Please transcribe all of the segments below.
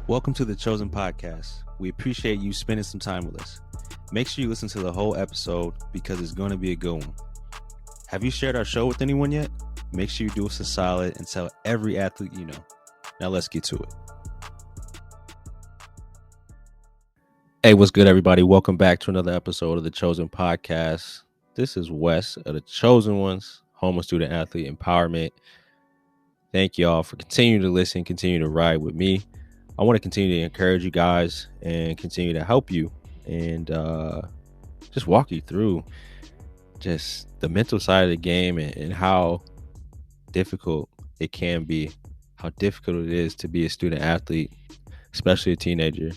Welcome to the Chosen Podcast. We appreciate you spending some time with us. Make sure you listen to the whole episode because it's going to be a good one. Have you shared our show with anyone yet? Make sure you do us a solid and tell every athlete you know. Now let's get to it. Hey, what's good, everybody? Welcome back to another episode of the Chosen Podcast. This is Wes of the Chosen Ones, home of student athlete empowerment. Thank y'all for continuing to listen, continue to ride with me. I want to continue to encourage you guys and continue to help you and just walk you through just the mental side of the game and how difficult it can be, how difficult it is to be a student athlete, especially a teenager,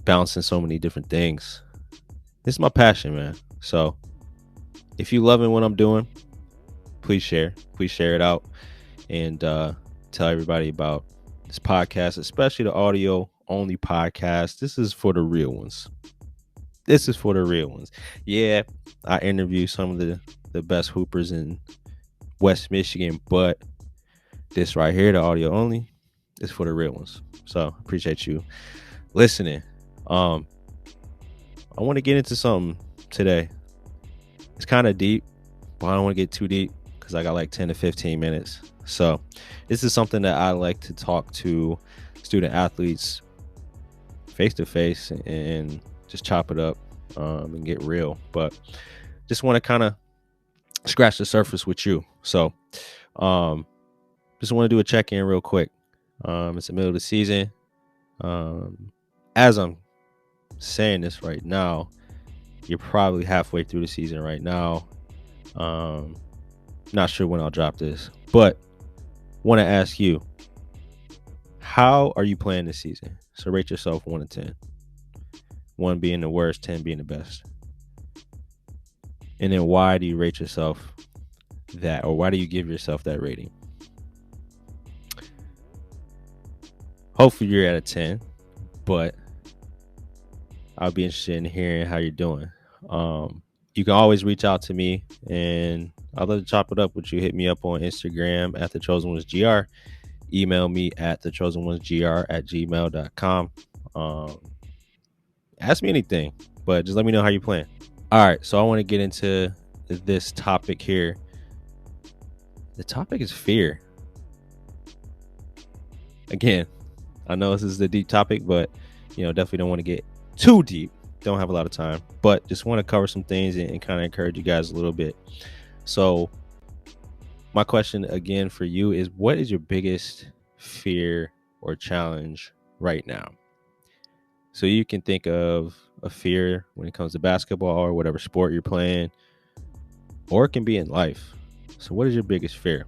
balancing so many different things. This is my passion, man. So if you loving what I'm doing, please share it out and tell everybody about this podcast, especially the audio only podcast. This is for the real ones. Yeah, I interview some of the best hoopers in West Michigan, but this right here, the audio only, is for the real ones. So appreciate you listening. I want to get into something today. It's kind of deep, but I don't want to get too deep because I got like 10 to 15 minutes. So this is something that I like to talk to student athletes face to face and just chop it up and get real. But just want to kind of scratch the surface with you. So just want to do a check-in real quick. It's the middle of the season. As I'm saying this right now, you're probably halfway through the season right now. Not sure when I'll drop this, but want to ask you, how are you playing this season? So rate yourself 1 to 10. 1 being the worst, 10 being the best. And then why do you rate yourself that, or why do you give yourself that rating? Hopefully you're at a 10, but I'll be interested in hearing how you're doing. You can always reach out to me and I'd love to chop it up with you. Hit me up on Instagram at thechoseenonesgr. Email me at thechoseenonesgr@gmail.com. Ask me anything, but just let me know how you're playing. All right, so I want to get into this topic here. The topic is fear. Again, I know this is a deep topic, but definitely don't want to get too deep. Don't have a lot of time, but just want to cover some things and kind of encourage you guys a little bit. So my question again for you is, what is your biggest fear or challenge right now? So you can think of a fear when it comes to basketball or whatever sport you're playing, or it can be in life. So what is your biggest fear?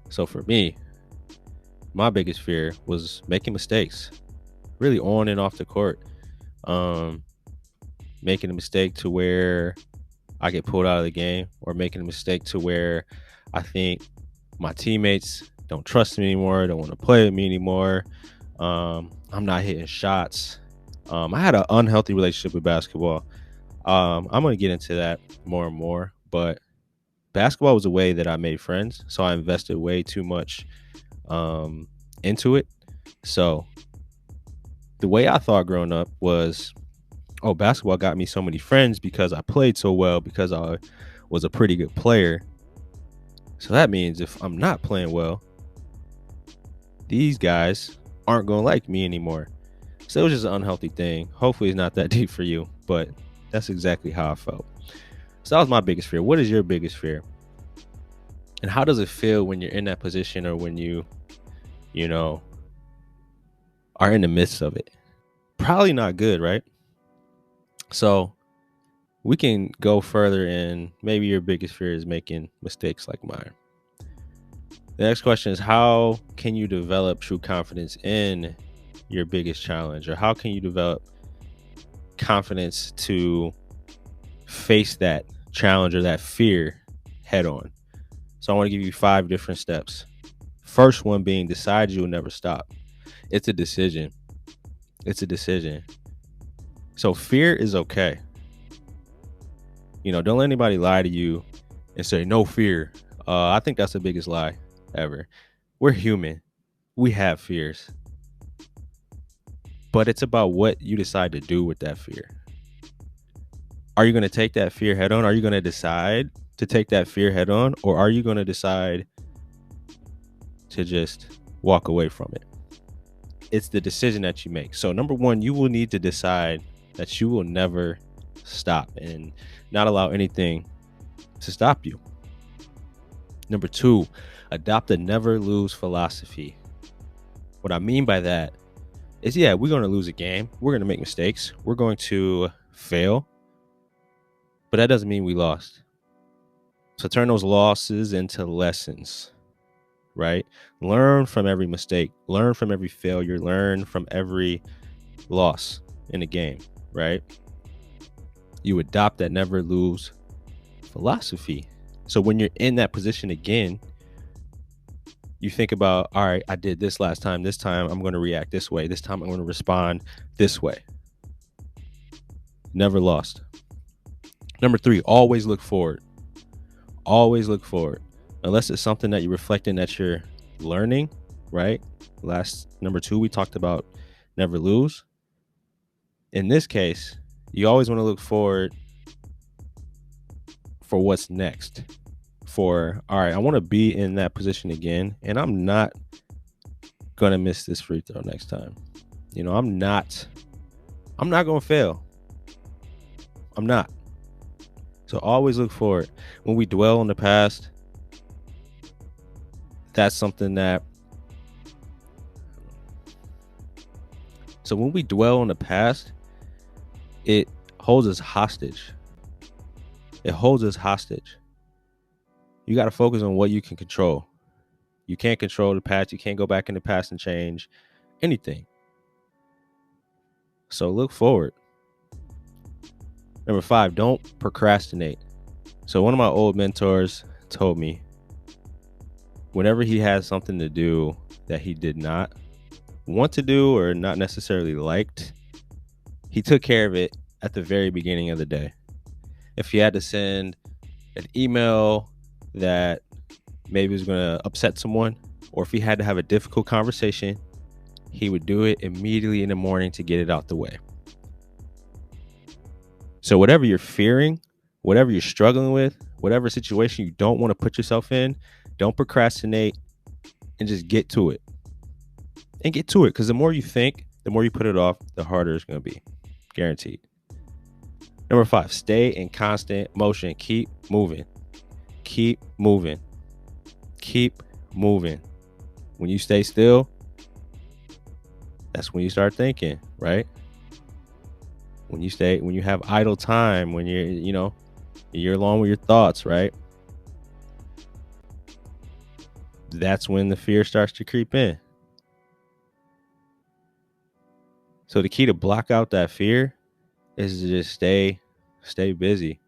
So for me, my biggest fear was making mistakes, really on and off the court. Making a mistake to where I get pulled out of the game, or making a mistake to where I think my teammates don't trust me anymore, don't want to play with me anymore. I'm not hitting shots. I had an unhealthy relationship with basketball. I'm going to get into that more and more, but basketball was a way that I made friends. So I invested way too much into it. So the way I thought growing up was, basketball got me so many friends because I played so well, because I was a pretty good player. So that means if I'm not playing well, these guys aren't going to like me anymore. So it was just an unhealthy thing. Hopefully it's not that deep for you, but that's exactly how I felt. So that was my biggest fear. What is your biggest fear? And how does it feel when you're in that position, or when you are in the midst of it? Probably not good, right? So we can go further, and maybe your biggest fear is making mistakes like mine. The next question is, how can you develop true confidence in your biggest challenge? Or how can you develop confidence to face that challenge or that fear head on? So I want to give you 5 different steps. First one being, decide you'll never stop. It's a decision. So fear is okay. Don't let anybody lie to you and say no fear. I think that's the biggest lie ever. We're human. We have fears. But it's about what you decide to do with that fear. Are you going to take that fear head on? Are you going to decide to take that fear head on? Or are you going to decide to just walk away from it? It's the decision that you make. So number one, you will need to decide that you will never stop and not allow anything to stop you. Number two, adopt a never lose philosophy. What I mean by that is, yeah, we're going to lose a game. We're going to make mistakes. We're going to fail. But that doesn't mean we lost. So turn those losses into lessons, right? Learn from every mistake. Learn from every failure. Learn from every loss in the game, right? You adopt that never lose philosophy. So when you're in that position again, you think about, all right, I did this last time. This time I'm going to react this way. This time I'm going to respond this way. Never lost. Number three, always look forward. Always look forward. Unless it's something that you're reflecting that you're learning, right? Number two, we talked about never lose. In this case, you always want to look forward for what's next. All right, I want to be in that position again, and I'm not going to miss this free throw next time. I'm not going to fail. I'm not. So always look forward. When we dwell on the past, that's something that... So when we dwell on the past, it holds us hostage. It holds us hostage. You got to focus on what you can control. You can't control the past. You can't go back in the past and change anything. So look forward. Number five, don't procrastinate. So one of my old mentors told me, whenever he had something to do that he did not want to do or not necessarily liked, he took care of it at the very beginning of the day. If he had to send an email that maybe was going to upset someone, or if he had to have a difficult conversation, he would do it immediately in the morning to get it out the way. So whatever you're fearing, whatever you're struggling with, whatever situation you don't want to put yourself in, don't procrastinate and just get to it. And get to it, because the more you think, the more you put it off, the harder it's going to be. Guaranteed. Number five, stay in constant motion. Keep moving. Keep moving. Keep moving. When you stay still, that's when you start thinking, right? When you have idle time, when you're alone with your thoughts, right? That's when the fear starts to creep in. So the key to block out that fear is to just stay busy.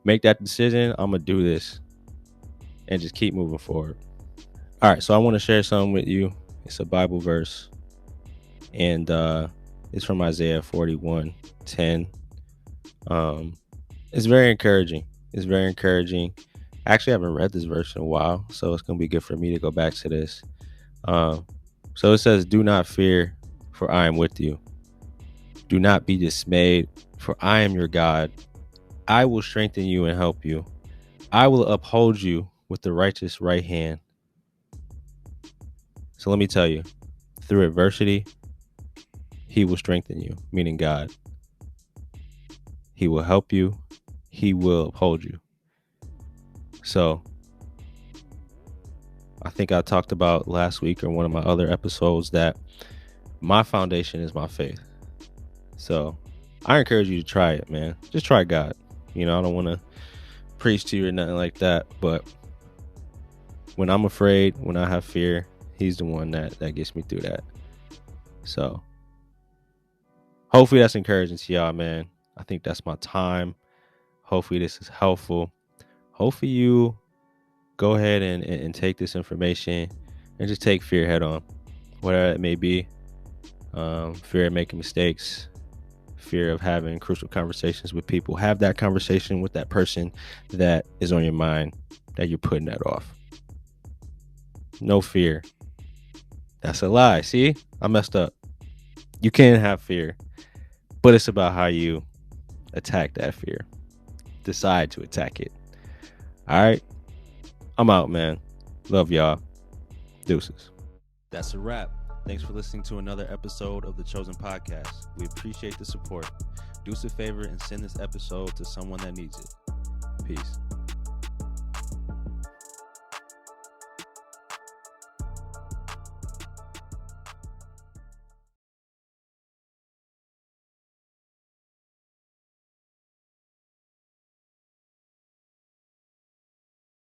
Make that decision. I'm going to do this and just keep moving forward. All right. So I want to share something with you. It's a Bible verse, and it's from Isaiah 41:10. It's very encouraging. I actually haven't read this verse in a while, so it's going to be good for me to go back to this. So it says, "Do not fear, for I am with you. Do not be dismayed, for I am your God. I will strengthen you and help you. I will uphold you with the righteous right hand." So let me tell you, through adversity, he will strengthen you, meaning God. He will help you. He will uphold you. So I think I talked about last week or one of my other episodes that my foundation is my faith. So I encourage you to try it, man. Just try God. I don't want to preach to you or nothing like that, but when I'm afraid, when I have fear, he's the one that gets me through that. So hopefully that's encouraging to y'all, man. I think that's my time. Hopefully this is helpful. Hopefully you go ahead and take this information and just take fear head on, whatever it may be. Fear of making mistakes, fear of having crucial conversations with people. Have that conversation with that person that is on your mind that you're putting that off. No fear. That's a lie. See, I messed up. You can have fear, but it's about how you attack that fear. Decide to attack it. All right. I'm out, man. Love y'all. Deuces. That's a wrap. Thanks for listening to another episode of the Chosen Podcast. We appreciate the support. Do us a favor and send this episode to someone that needs it. Peace.